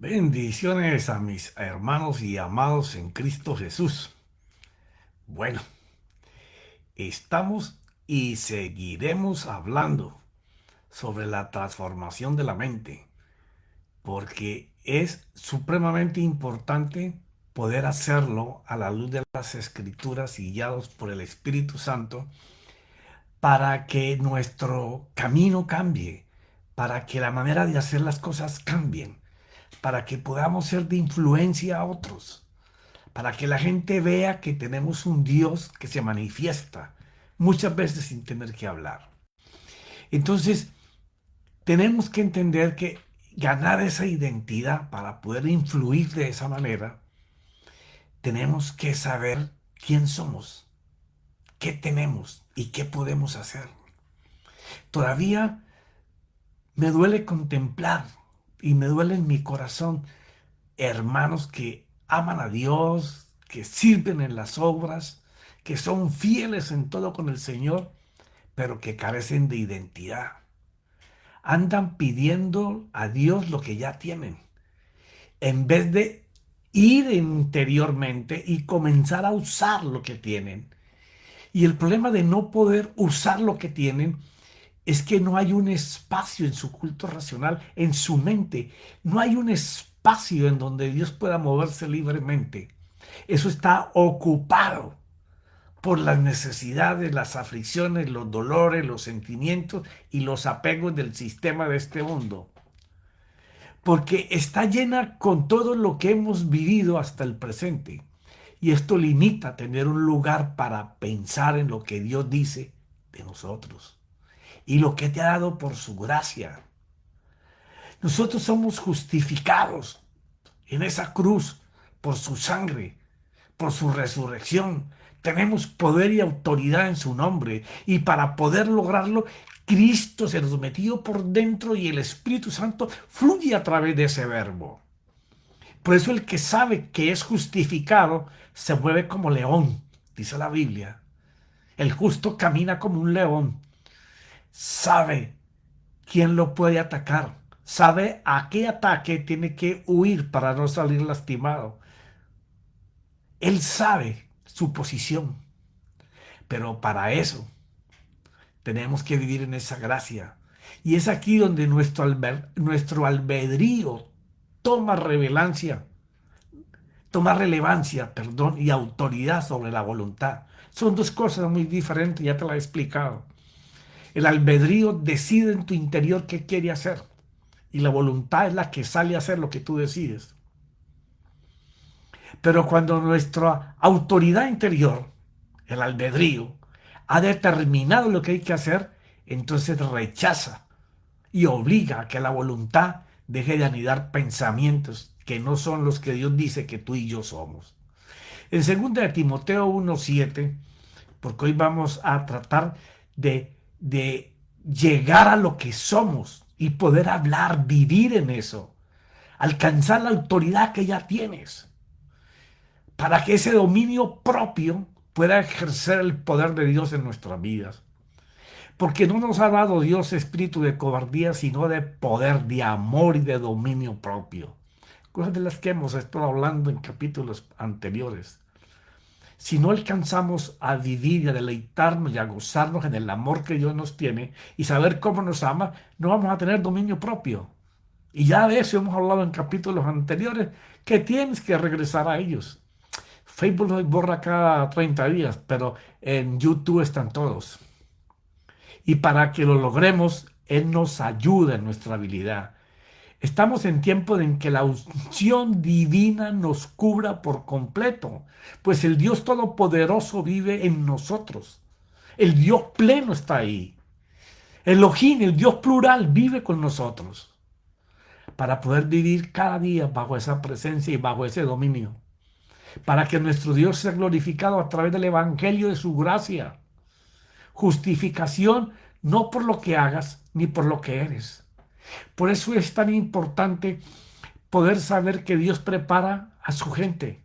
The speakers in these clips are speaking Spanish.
Bendiciones a mis hermanos y amados en Cristo Jesús. Bueno, estamos y seguiremos hablando sobre la transformación de la mente, porque es supremamente importante poder hacerlo a la luz de las Escrituras y guiados por el Espíritu Santo para que nuestro camino cambie, para que la manera de hacer las cosas cambien, para que podamos ser de influencia a otros, para que la gente vea que tenemos un Dios que se manifiesta muchas veces sin tener que hablar. Entonces, tenemos que entender que ganar esa identidad para poder influir de esa manera, tenemos que saber quién somos, qué tenemos y qué podemos hacer. Todavía me duele contemplar y me duele en mi corazón hermanos que aman a Dios, que sirven en las obras, que son fieles en todo con el Señor, pero que carecen de identidad. Andan pidiendo a Dios lo que ya tienen, en vez de ir interiormente y comenzar a usar lo que tienen. Y el problema de no poder usar lo que tienen es que no hay un espacio en su culto racional, en su mente. No hay un espacio en donde Dios pueda moverse libremente. Eso está ocupado por las necesidades, las aflicciones, los dolores, los sentimientos y los apegos del sistema de este mundo. Porque está llena con todo lo que hemos vivido hasta el presente. Y esto limita tener un lugar para pensar en lo que Dios dice de nosotros y lo que te ha dado por su gracia. Nosotros somos justificados en esa cruz por su sangre, por su resurrección. Tenemos poder y autoridad en su nombre. Y para poder lograrlo, Cristo se nos metió por dentro y el Espíritu Santo fluye a través de ese verbo. Por eso el que sabe que es justificado se mueve como león, dice la Biblia. El justo camina como un león. Sabe quién lo puede atacar. Sabe a qué ataque tiene que huir para no salir lastimado. Él sabe su posición. Pero para eso tenemos que vivir en esa gracia. Y es aquí donde nuestro albedrío toma relevancia, perdón, y autoridad sobre la voluntad. Son dos cosas muy diferentes, ya te las he explicado. El albedrío decide en tu interior qué quiere hacer. Y la voluntad es la que sale a hacer lo que tú decides. Pero cuando nuestra autoridad interior, el albedrío, ha determinado lo que hay que hacer, entonces rechaza y obliga a que la voluntad deje de anidar pensamientos que no son los que Dios dice que tú y yo somos. En 2 de Timoteo 1:7, porque hoy vamos a tratar de llegar a lo que somos y poder hablar, vivir en eso, alcanzar la autoridad que ya tienes, para que ese dominio propio pueda ejercer el poder de Dios en nuestras vidas. Porque no nos ha dado Dios espíritu de cobardía, sino de poder, de amor y de dominio propio. Cosas de las que hemos estado hablando en capítulos anteriores. Si no alcanzamos a vivir y a deleitarnos y a gozarnos en el amor que Dios nos tiene y saber cómo nos ama, no vamos a tener dominio propio. Y ya de eso hemos hablado en capítulos anteriores, que tienes que regresar a ellos. Facebook los borra cada 30 días, pero en YouTube están todos. Y para que lo logremos, Él nos ayuda en nuestra habilidad. Estamos en tiempo en que la unción divina nos cubra por completo, pues el Dios Todopoderoso vive en nosotros. El Dios pleno está ahí. Elohim, el Dios plural, vive con nosotros para poder vivir cada día bajo esa presencia y bajo ese dominio. Para que nuestro Dios sea glorificado a través del Evangelio de su gracia. Justificación no por lo que hagas ni por lo que eres. Por eso es tan importante poder saber que Dios prepara a su gente.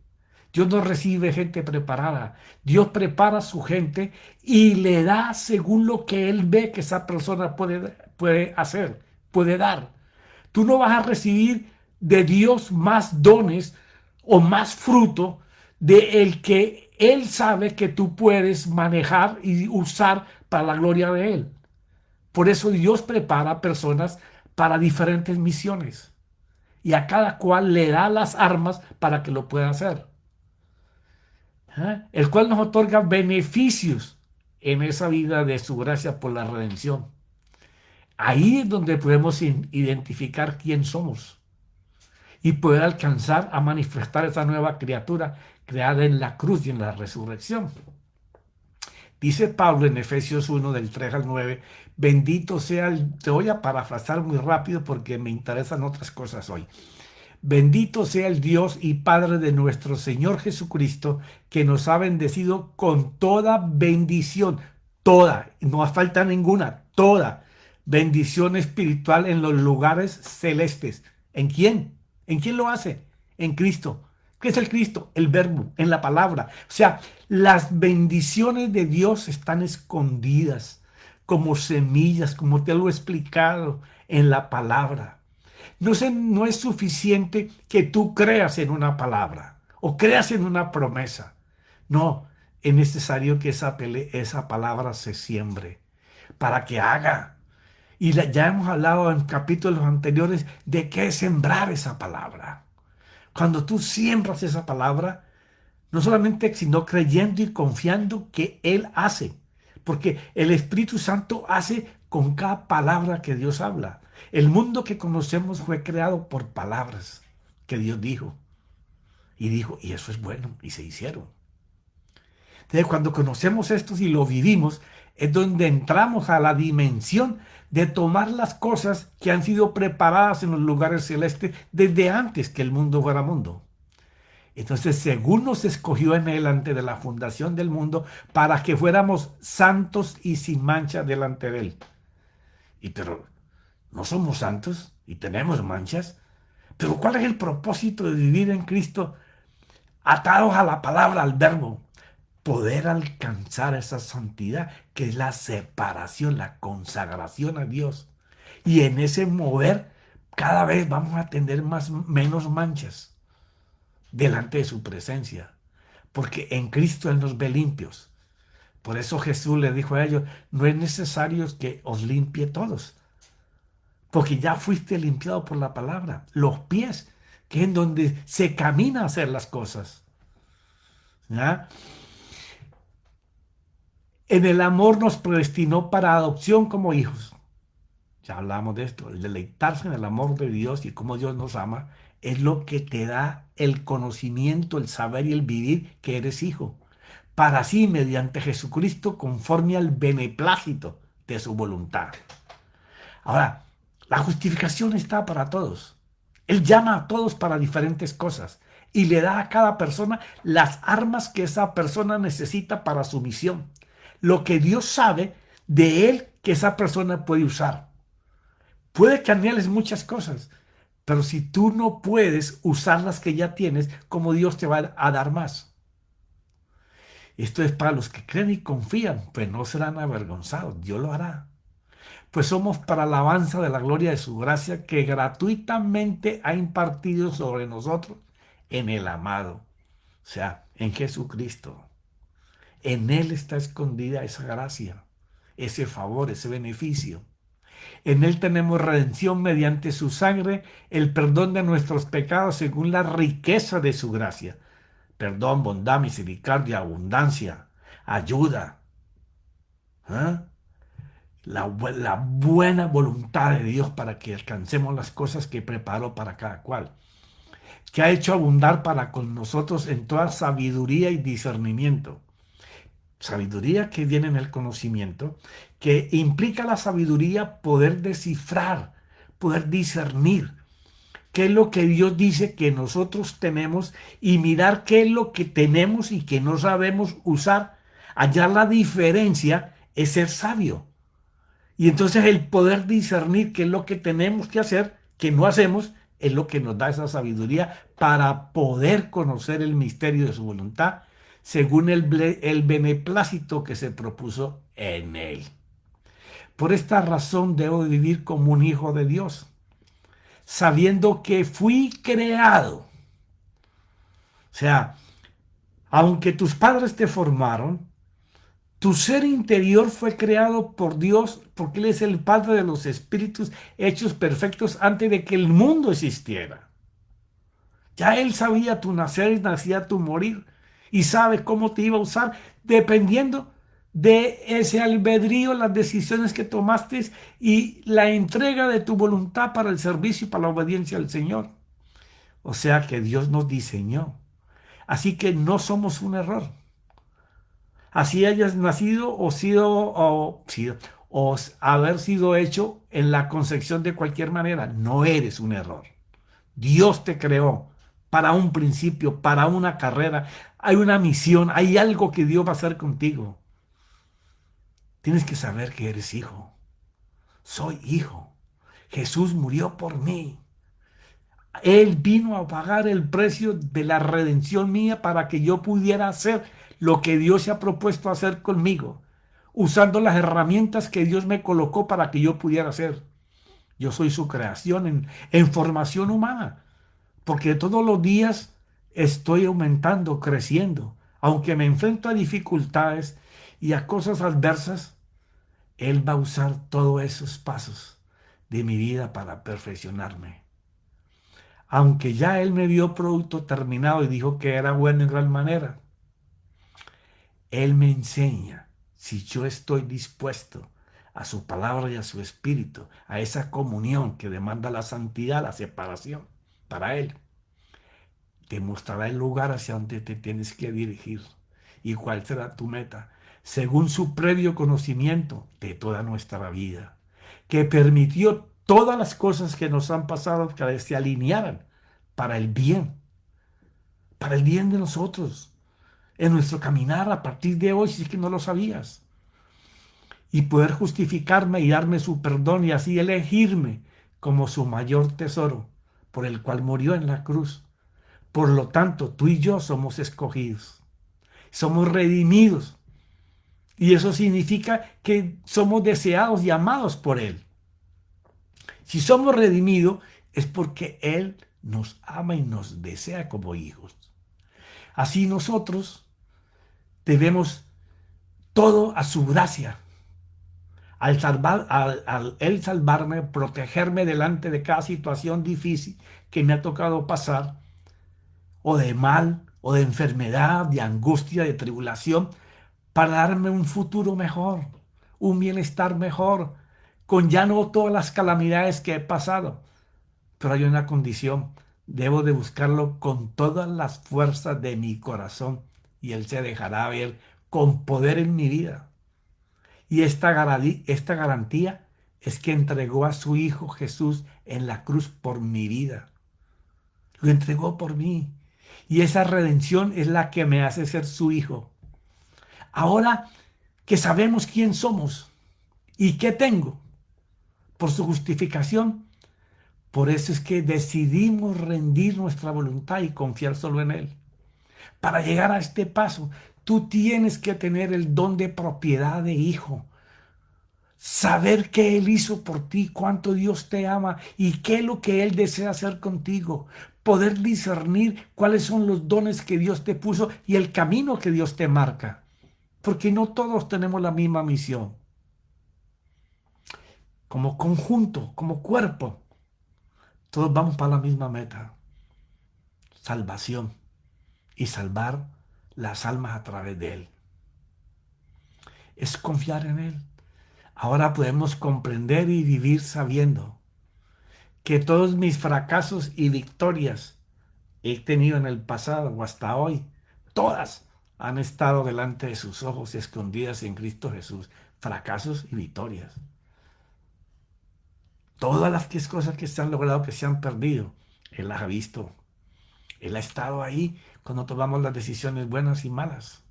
Dios no recibe gente preparada. Dios prepara a su gente y le da según lo que Él ve que esa persona puede hacer, puede dar. Tú no vas a recibir de Dios más dones o más fruto de el que Él sabe que tú puedes manejar y usar para la gloria de Él. Por eso Dios prepara personas para diferentes misiones y a cada cual le da las armas para que lo pueda hacer. El cual nos otorga beneficios en esa vida de su gracia por la redención. Ahí es donde podemos identificar quién somos y poder alcanzar a manifestar esa nueva criatura creada en la cruz y en la resurrección. Dice Pablo en Efesios 1 del 3 al 9, bendito sea te voy a parafrasear muy rápido porque me interesan otras cosas hoy. Bendito sea el Dios y Padre de nuestro Señor Jesucristo, que nos ha bendecido con toda bendición, toda, no falta ninguna, toda bendición espiritual en los lugares celestes. ¿En quién? ¿En quién lo hace? En Cristo. ¿Qué es el Cristo? El verbo, en la palabra. O sea, las bendiciones de Dios están escondidas como semillas, como te lo he explicado, en la palabra. No es suficiente que tú creas en una palabra o creas en una promesa. No, es necesario que esa palabra se siembre para que haga. Y ya hemos hablado en capítulos anteriores de qué es sembrar esa palabra. Cuando tú siembras esa palabra, no solamente sino creyendo y confiando que Él hace, porque el Espíritu Santo hace con cada palabra que Dios habla. El mundo que conocemos fue creado por palabras que Dios dijo. Y dijo, y eso es bueno, y se hicieron. Entonces, cuando conocemos esto y lo vivimos, es donde entramos a la dimensión de tomar las cosas que han sido preparadas en los lugares celestes desde antes que el mundo fuera mundo. Entonces, según nos escogió en Él antes de la fundación del mundo, para que fuéramos santos y sin mancha delante de Él. Pero no somos santos y tenemos manchas. Pero ¿cuál es el propósito de vivir en Cristo atados a la palabra, al verbo? Poder alcanzar esa santidad que es la separación, la consagración a Dios. Y en ese mover cada vez vamos a tener menos manchas delante de su presencia, porque en Cristo Él nos ve limpios. Por eso Jesús le dijo a ellos, no es necesario que os limpie todos, porque ya fuiste limpiado por la palabra. Los pies, que es en donde se camina a hacer las cosas. ¿Ya? En el amor nos predestinó para adopción como hijos. Ya hablamos de esto. El deleitarse en el amor de Dios y cómo Dios nos ama es lo que te da el conocimiento, el saber y el vivir que eres hijo. Para así, mediante Jesucristo, conforme al beneplácito de su voluntad. Ahora, la justificación está para todos. Él llama a todos para diferentes cosas y le da a cada persona las armas que esa persona necesita para su misión. Lo que Dios sabe de él que esa persona puede usar. Puede que anheles muchas cosas, pero si tú no puedes usar las que ya tienes, ¿cómo Dios te va a dar más? Esto es para los que creen y confían, pues no serán avergonzados, Dios lo hará. Pues somos para alabanza de la gloria de su gracia que gratuitamente ha impartido sobre nosotros en el amado, o sea, en Jesucristo. En Él está escondida esa gracia, ese favor, ese beneficio. En Él tenemos redención mediante su sangre, el perdón de nuestros pecados según la riqueza de su gracia. Perdón, bondad, misericordia, abundancia, ayuda. ¿Eh? La buena voluntad de Dios para que alcancemos las cosas que preparó para cada cual. Que ha hecho abundar para con nosotros en toda sabiduría y discernimiento. Sabiduría que viene en el conocimiento, que implica la sabiduría poder descifrar, poder discernir qué es lo que Dios dice que nosotros tenemos y mirar qué es lo que tenemos y que no sabemos usar. Hallar la diferencia es ser sabio. Y entonces el poder discernir qué es lo que tenemos que hacer, que no hacemos, es lo que nos da esa sabiduría para poder conocer el misterio de su voluntad según el beneplácito que se propuso en Él. Por esta razón debo vivir como un hijo de Dios, sabiendo que fui creado. O sea, aunque tus padres te formaron, tu ser interior fue creado por Dios porque Él es el Padre de los espíritus hechos perfectos antes de que el mundo existiera. Ya Él sabía tu nacer y nacía tu morir y sabe cómo te iba a usar dependiendo de ese albedrío, las decisiones que tomaste y la entrega de tu voluntad para el servicio y para la obediencia al Señor. O sea que Dios nos diseñó. Así que no somos un error. Así hayas nacido o haber sido hecho en la concepción de cualquier manera, no eres un error. Dios te creó para un principio, para una carrera. Hay una misión, hay algo que Dios va a hacer contigo. Tienes que saber que eres hijo. Soy hijo. Jesús murió por mí. Él vino a pagar el precio de la redención mía para que yo pudiera hacer lo que Dios se ha propuesto hacer conmigo, usando las herramientas que Dios me colocó para que yo pudiera hacer. Yo soy su creación en formación humana, porque todos los días estoy aumentando, creciendo. Aunque me enfrento a dificultades y a cosas adversas, Él va a usar todos esos pasos de mi vida para perfeccionarme. Aunque ya Él me vio producto terminado y dijo que era bueno en gran manera, Él me enseña, si yo estoy dispuesto a su palabra y a su espíritu, a esa comunión que demanda la santidad, la separación para Él, te mostrará el lugar hacia donde te tienes que dirigir y cuál será tu meta, según su previo conocimiento de toda nuestra vida, que permitió todas las cosas que nos han pasado que se alinearan para el bien de nosotros, en nuestro caminar a partir de hoy, si es que no lo sabías, y poder justificarme y darme su perdón y así elegirme como su mayor tesoro, por el cual murió en la cruz. Por lo tanto, tú y yo somos escogidos, somos redimidos, y eso significa que somos deseados y amados por Él. Si somos redimidos es porque Él nos ama y nos desea como hijos. Así nosotros debemos todo a su gracia. Al Él salvarme, protegerme delante de cada situación difícil que me ha tocado pasar, o de mal, o de enfermedad, de angustia, de tribulación, para darme un futuro mejor, un bienestar mejor, con ya no todas las calamidades que he pasado. Pero hay una condición, debo de buscarlo con todas las fuerzas de mi corazón y Él se dejará ver con poder en mi vida. Y esta garantía es que entregó a su Hijo Jesús en la cruz por mi vida. Lo entregó por mí. Y esa redención es la que me hace ser su hijo. Ahora que sabemos quién somos y qué tengo por su justificación, por eso es que decidimos rendir nuestra voluntad y confiar solo en Él. Para llegar a este paso, tú tienes que tener el don de propiedad de hijo. Saber qué Él hizo por ti, cuánto Dios te ama y qué es lo que Él desea hacer contigo. Poder discernir cuáles son los dones que Dios te puso y el camino que Dios te marca. Porque no todos tenemos la misma misión. Como conjunto, como cuerpo, todos vamos para la misma meta. Salvación y salvar las almas a través de Él. Es confiar en Él. Ahora podemos comprender y vivir sabiendo que todos mis fracasos y victorias he tenido en el pasado o hasta hoy, todas han estado delante de sus ojos escondidas en Cristo Jesús. Fracasos y victorias. Todas las cosas que se han logrado, que se han perdido, Él las ha visto. Él ha estado ahí cuando tomamos las decisiones buenas y malas,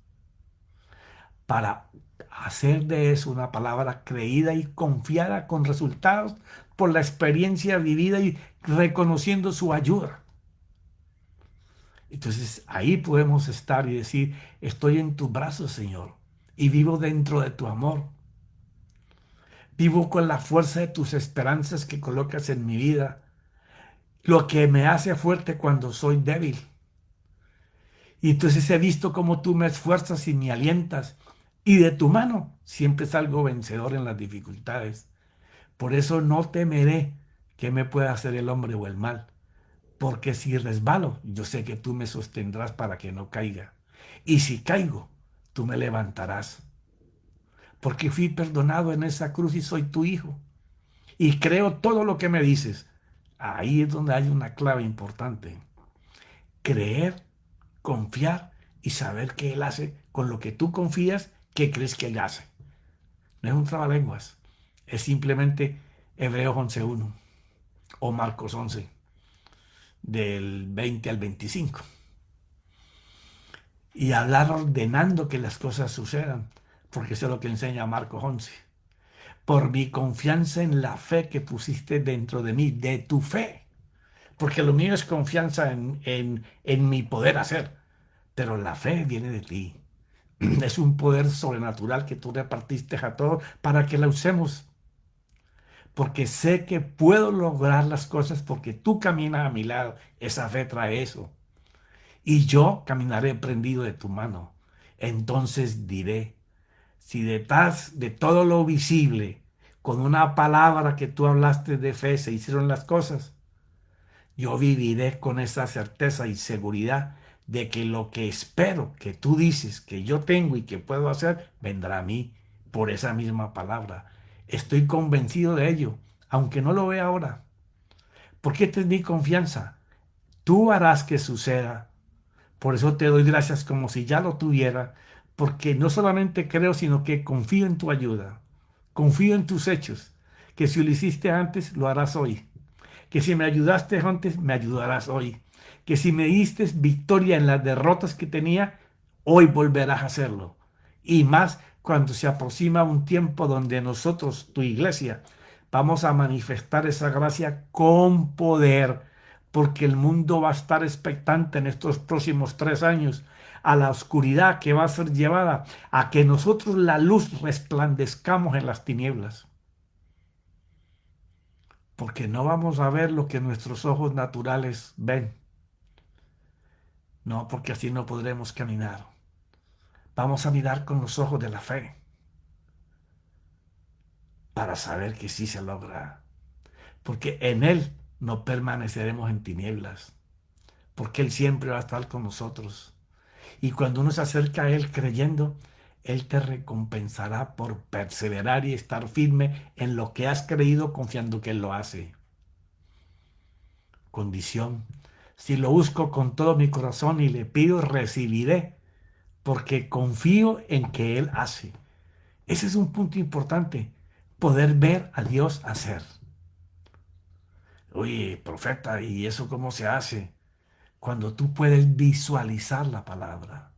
para hacer de eso una palabra creída y confiada con resultados por la experiencia vivida y reconociendo su ayuda. Entonces ahí podemos estar y decir, estoy en tus brazos, Señor, y vivo dentro de tu amor. Vivo con la fuerza de tus esperanzas que colocas en mi vida. lo que me hace fuerte cuando soy débil. Y entonces he visto cómo tú me esfuerzas y me alientas. Y de tu mano siempre salgo vencedor en las dificultades. Por eso no temeré que me pueda hacer el hombre o el mal. Porque si resbalo, yo sé que tú me sostendrás para que no caiga. Y si caigo, tú me levantarás. Porque fui perdonado en esa cruz y soy tu hijo. Y creo todo lo que me dices. Ahí es donde hay una clave importante. Creer, confiar y saber que Él hace con lo que tú confías, que crees que Él hace. No es un trabalenguas. Es simplemente Hebreos 11:1 o Marcos 11, del 20 al 25. Y hablar ordenando que las cosas sucedan, porque eso es lo que enseña Marcos 11. Por mi confianza en la fe que pusiste dentro de mí, de tu fe. Porque lo mío es confianza en mi poder hacer, pero la fe viene de ti. Es un poder sobrenatural que tú repartiste a todos para que la usemos. Porque sé que puedo lograr las cosas porque tú caminas a mi lado. Esa fe trae eso. Y yo caminaré prendido de tu mano. Entonces diré, si detrás de todo lo visible, con una palabra que tú hablaste de fe, se hicieron las cosas, yo viviré con esa certeza y seguridad de que lo que espero que tú dices que yo tengo y que puedo hacer, vendrá a mí por esa misma palabra. Estoy convencido de ello, aunque no lo vea ahora. Porque esta es mi confianza. Tú harás que suceda. Por eso te doy gracias como si ya lo tuviera, porque no solamente creo, sino que confío en tu ayuda. Confío en tus hechos, que si lo hiciste antes, lo harás hoy. Que si me ayudaste antes, me ayudarás hoy. Que si me diste victoria en las derrotas que tenía, hoy volverás a hacerlo. Y más cuando se aproxima un tiempo donde nosotros, tu iglesia, vamos a manifestar esa gracia con poder, porque el mundo va a estar expectante en estos próximos 3 años a la oscuridad que va a ser llevada a que nosotros la luz resplandezcamos en las tinieblas. Porque no vamos a ver lo que nuestros ojos naturales ven. No, porque así no podremos caminar. Vamos a mirar con los ojos de la fe para saber que sí se logra. Porque en Él no permaneceremos en tinieblas. Porque Él siempre va a estar con nosotros. Y cuando uno se acerca a Él creyendo, Él te recompensará por perseverar y estar firme en lo que has creído confiando que Él lo hace. Condición. Si lo busco con todo mi corazón y le pido, recibiré, porque confío en que Él hace. Ese es un punto importante, poder ver a Dios hacer. Oye, profeta, ¿y eso cómo se hace? Cuando tú puedes visualizar la palabra.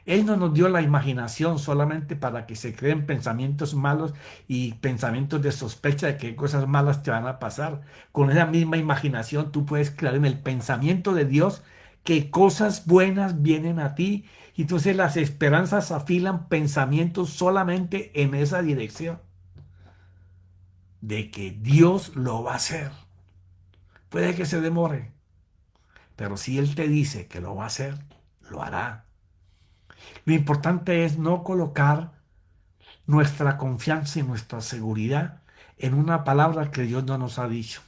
Él no nos dio la imaginación solamente para que se creen pensamientos malos y pensamientos de sospecha de que cosas malas te van a pasar. Con esa misma imaginación tú puedes crear en el pensamiento de Dios que cosas buenas vienen a ti. Y entonces las esperanzas afilan pensamientos solamente en esa dirección de que Dios lo va a hacer. Puede que se demore, pero si Él te dice que lo va a hacer, lo hará. Lo importante es no colocar nuestra confianza y nuestra seguridad en una palabra que Dios no nos ha dicho.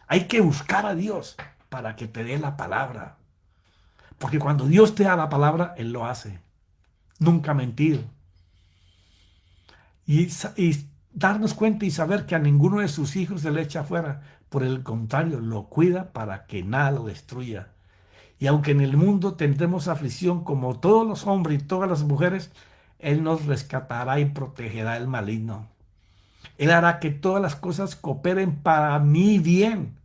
Hay que buscar a Dios para que te dé la palabra. Porque cuando Dios te da la palabra, Él lo hace. Nunca ha mentido. Y darnos cuenta y saber que a ninguno de sus hijos se le echa afuera. Por el contrario, lo cuida para que nada lo destruya. Y aunque en el mundo tendremos aflicción como todos los hombres y todas las mujeres, Él nos rescatará y protegerá del maligno. Él hará que todas las cosas cooperen para mi bien,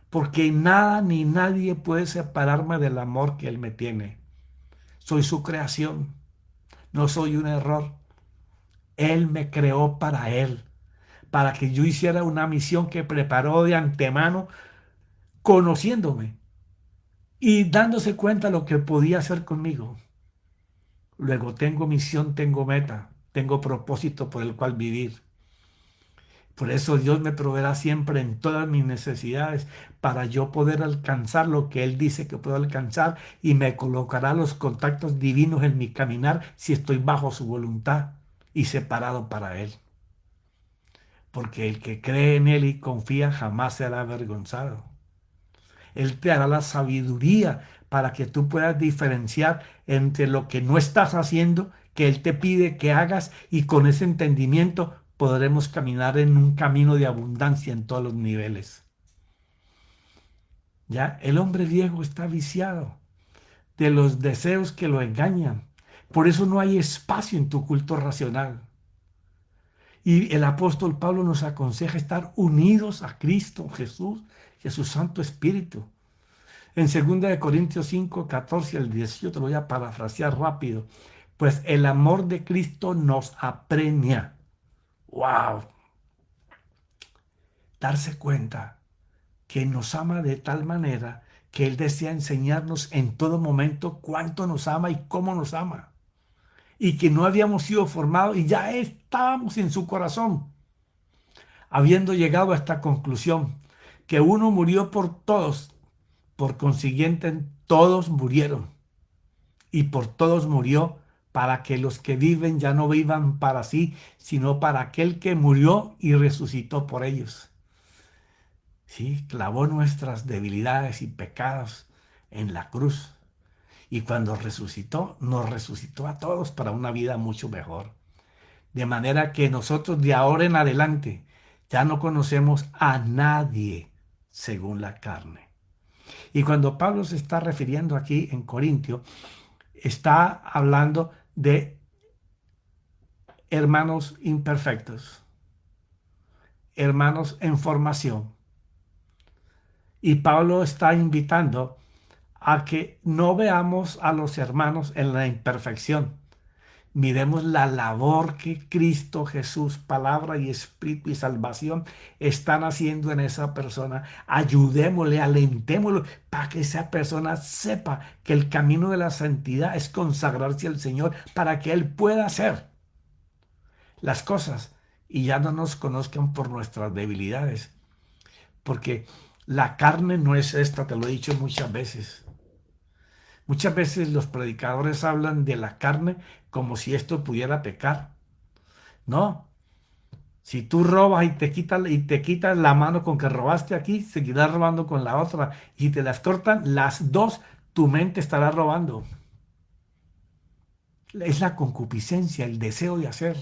porque nada ni nadie puede separarme del amor que Él me tiene. Soy su creación, no soy un error. Él me creó para Él, para que yo hiciera una misión que preparó de antemano, conociéndome y dándose cuenta de lo que podía hacer conmigo. Luego tengo misión, tengo meta, tengo propósito por el cual vivir. Por eso Dios me proveerá siempre en todas mis necesidades para yo poder alcanzar lo que Él dice que puedo alcanzar y me colocará los contactos divinos en mi caminar si estoy bajo su voluntad y separado para Él. Porque el que cree en Él y confía jamás será avergonzado. Él te dará la sabiduría para que tú puedas diferenciar entre lo que no estás haciendo, que Él te pide que hagas, y con ese entendimiento podremos caminar en un camino de abundancia en todos los niveles. Ya, el hombre viejo está viciado de los deseos que lo engañan. Por eso no hay espacio en tu culto racional. Y el apóstol Pablo nos aconseja estar unidos a Cristo Jesús y a su Santo Espíritu. En 2 Corintios 5, 14 al 18, te lo voy a parafrasear rápido. Pues el amor de Cristo nos apremia. ¡Wow! Darse cuenta que nos ama de tal manera que Él desea enseñarnos en todo momento cuánto nos ama y cómo nos ama. Y que no habíamos sido formados y ya estábamos en su corazón, habiendo llegado a esta conclusión, que uno murió por todos, por consiguiente todos murieron, y por todos murió, para que los que viven ya no vivan para sí, sino para aquel que murió y resucitó por ellos. Sí, clavó nuestras debilidades y pecados en la cruz. Y cuando resucitó, nos resucitó a todos para una vida mucho mejor. De manera que nosotros de ahora en adelante ya no conocemos a nadie según la carne. Y cuando Pablo se está refiriendo aquí en Corintio, está hablando de hermanos imperfectos, hermanos en formación. Y Pablo está invitando a que no veamos a los hermanos en la imperfección. Miremos la labor que Cristo Jesús, palabra y espíritu y salvación están haciendo en esa persona. Ayudémosle, alentémoslo para que esa persona sepa que el camino de la santidad es consagrarse al Señor para que Él pueda hacer las cosas y ya no nos conozcan por nuestras debilidades. Porque la carne no es esta, te lo he dicho muchas veces. Muchas veces los predicadores hablan de la carne como si esto pudiera pecar. No, si tú robas y te quitas la mano con que robaste aquí, seguirás robando con la otra. Y si te las cortan las dos, tu mente estará robando. Es la concupiscencia, el deseo de hacer.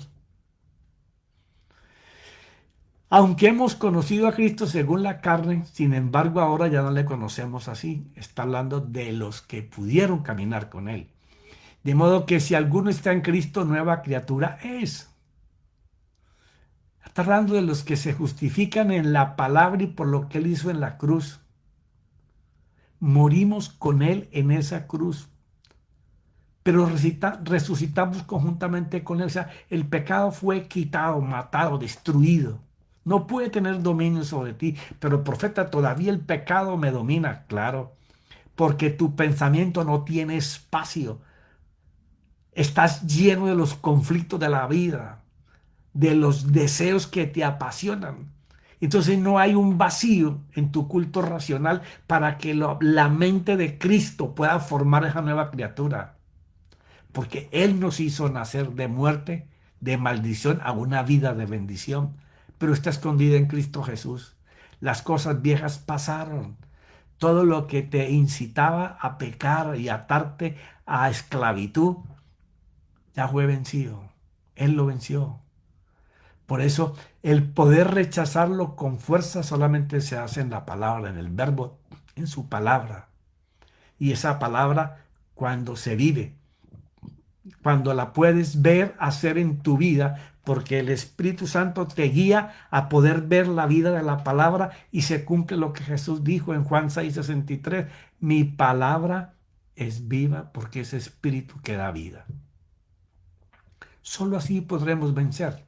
Aunque hemos conocido a Cristo según la carne, sin embargo ahora ya no le conocemos así. Está hablando de los que pudieron caminar con Él. De modo que si alguno está en Cristo, nueva criatura es. Está hablando de los que se justifican en la palabra y por lo que Él hizo en la cruz. Morimos con Él en esa cruz, pero resucitamos conjuntamente con Él. O sea, el pecado fue quitado, matado, destruido. No puede tener dominio sobre ti, pero profeta, todavía el pecado me domina, claro, porque tu pensamiento no tiene espacio. Estás lleno de los conflictos de la vida, de los deseos que te apasionan. Entonces no hay un vacío en tu culto racional para que la mente de Cristo pueda formar esa nueva criatura. Porque Él nos hizo nacer de muerte, de maldición, a una vida de bendición. Pero está escondida en Cristo Jesús. Las cosas viejas pasaron. Todo lo que te incitaba a pecar y atarte a esclavitud ya fue vencido. Él lo venció. Por eso el poder rechazarlo con fuerza solamente se hace en la palabra, en el verbo, en su palabra. Y esa palabra cuando se vive, cuando la puedes ver hacer en tu vida, porque el Espíritu Santo te guía a poder ver la vida de la palabra y se cumple lo que Jesús dijo en Juan 6:63, mi palabra es viva porque es espíritu que da vida. Solo así podremos vencer.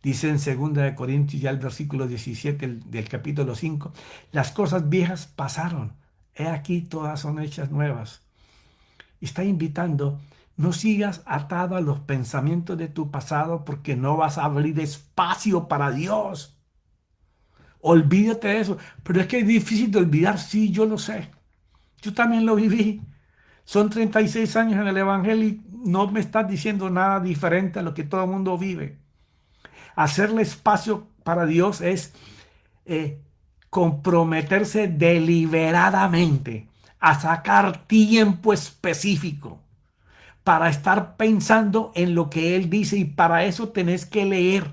Dice en 2 Corintios, ya el versículo 17 del capítulo 5, las cosas viejas pasaron, he aquí todas son hechas nuevas. Está invitando No sigas atado a los pensamientos de tu pasado porque no vas a abrir espacio para Dios. Olvídate de eso. Pero es que es difícil de olvidar, sí, yo lo sé. Yo también lo viví. Son 36 años en el Evangelio y no me estás diciendo nada diferente a lo que todo el mundo vive. Hacerle espacio para Dios es eh, comprometerse deliberadamente a sacar tiempo específico para estar pensando en lo que Él dice, y para eso tenés que leer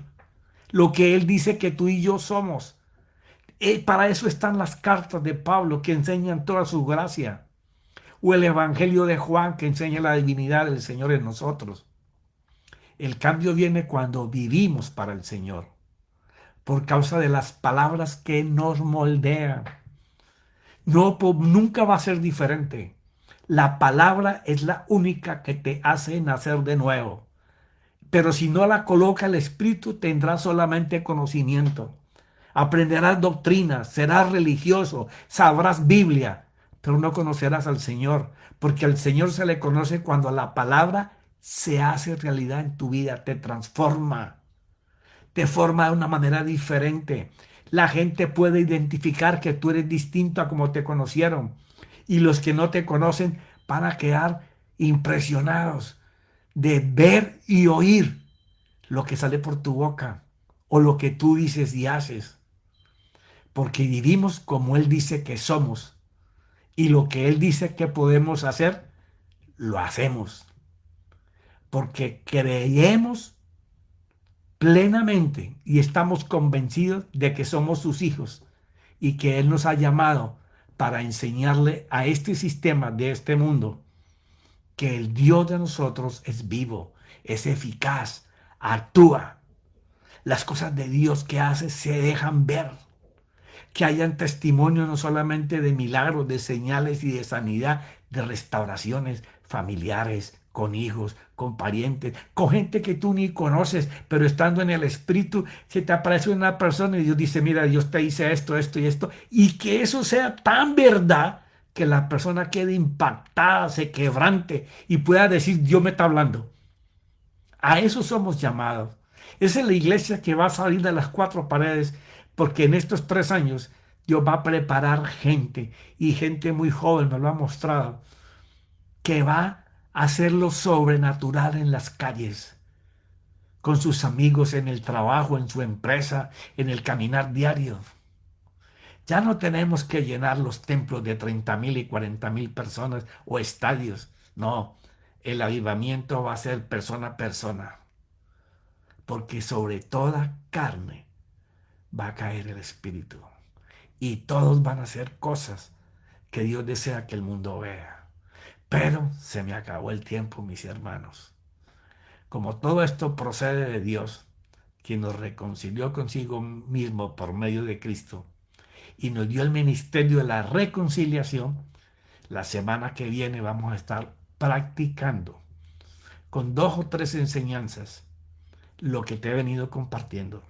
lo que Él dice que tú y yo somos. Para eso están las cartas de Pablo que enseñan toda su gracia, o el Evangelio de Juan que enseña la divinidad del Señor en nosotros. El cambio viene cuando vivimos para el Señor, por causa de las palabras que nos moldean. No, nunca va a ser diferente. La palabra es la única que te hace nacer de nuevo. Pero si no la coloca el Espíritu, tendrás solamente conocimiento. Aprenderás doctrinas, serás religioso, sabrás Biblia, pero no conocerás al Señor, porque al Señor se le conoce cuando la palabra se hace realidad en tu vida, te forma de una manera diferente. La gente puede identificar que tú eres distinto a como te conocieron, y los que no te conocen van a quedar impresionados de ver y oír lo que sale por tu boca o lo que tú dices y haces, porque vivimos como Él dice que somos, y lo que Él dice que podemos hacer, lo hacemos, porque creemos plenamente y estamos convencidos de que somos sus hijos y que Él nos ha llamado para enseñarle a este sistema de este mundo que el Dios de nosotros es vivo, es eficaz, actúa. Las cosas de Dios que hace se dejan ver. Que hayan testimonios no solamente de milagros, de señales y de sanidad, de restauraciones familiares, con hijos, con parientes, con gente que tú ni conoces, pero estando en el Espíritu, se te aparece una persona y Dios dice, mira, Dios te dice esto, esto y esto, y que eso sea tan verdad que la persona quede impactada, se quebrante y pueda decir, Dios me está hablando. A eso somos llamados. Esa es la iglesia que va a salir de las cuatro paredes, porque en estos 3 años Dios va a preparar gente, y gente muy joven me lo ha mostrado, que va a hacer lo sobrenatural en las calles, con sus amigos, en el trabajo, en su empresa, en el caminar diario. Ya no tenemos que llenar los templos de 30,000 y 40,000 personas o estadios. No, el avivamiento va a ser persona a persona, porque sobre toda carne va a caer el Espíritu, y todos van a hacer cosas que Dios desea que el mundo vea. Pero se me acabó el tiempo, mis hermanos. Como todo esto procede de Dios, quien nos reconcilió consigo mismo por medio de Cristo y nos dio el ministerio de la reconciliación, la semana que viene vamos a estar practicando con 2 o 3 enseñanzas lo que te he venido compartiendo.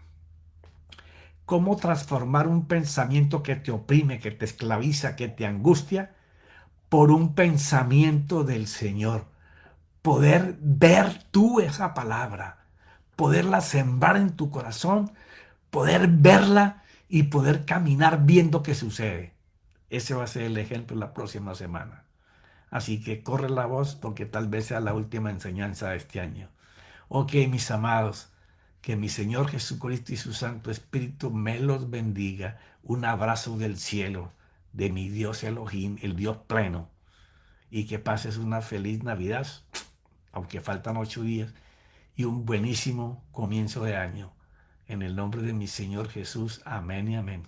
Cómo transformar un pensamiento que te oprime, que te esclaviza, que te angustia, por un pensamiento del Señor. Poder ver tú esa palabra, poderla sembrar en tu corazón, poder verla y poder caminar viendo qué sucede. Ese va a ser el ejemplo la próxima semana. Así que corre la voz porque tal vez sea la última enseñanza de este año. Ok, mis amados, que mi Señor Jesucristo y su Santo Espíritu me los bendiga. Un abrazo del cielo de mi Dios Elohim, el Dios pleno. Y que pases una feliz Navidad, aunque faltan 8 días, y un buenísimo comienzo de año. En el nombre de mi Señor Jesús, amén y amén.